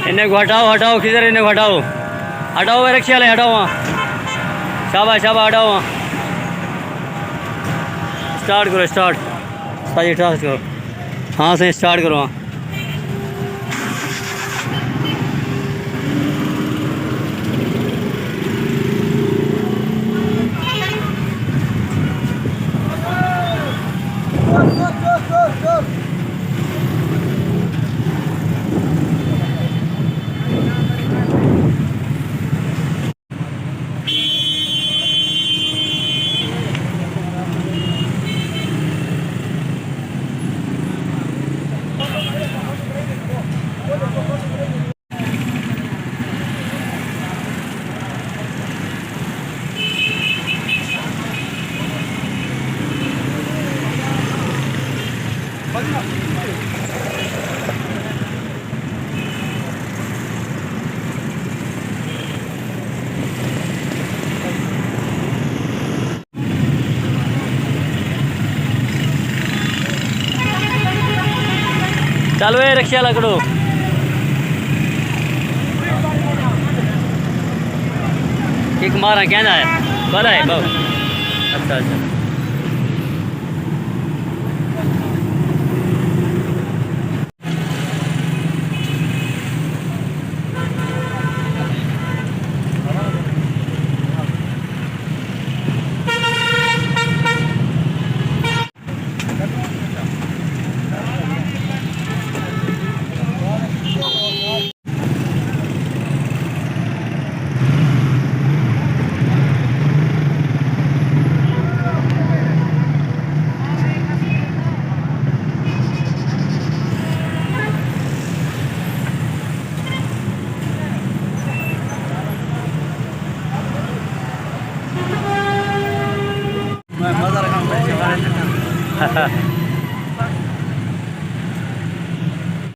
इन्हें को हटाओ हटाओ, किधर इन्हें को हटाओ, हटाओ रिक्शा वाले हटाओ वहाँ, शाबाश शाबाश हटाओ वहाँ। स्टार्ट करो स्टार्ट, स्टार्ट करो, हाँ से स्टार्ट करो वहाँ। चालू है रिक्शा लकड़ो, किक मारा क्या है बड़ा है बहुत अच्छा अच्छा। मजा रखा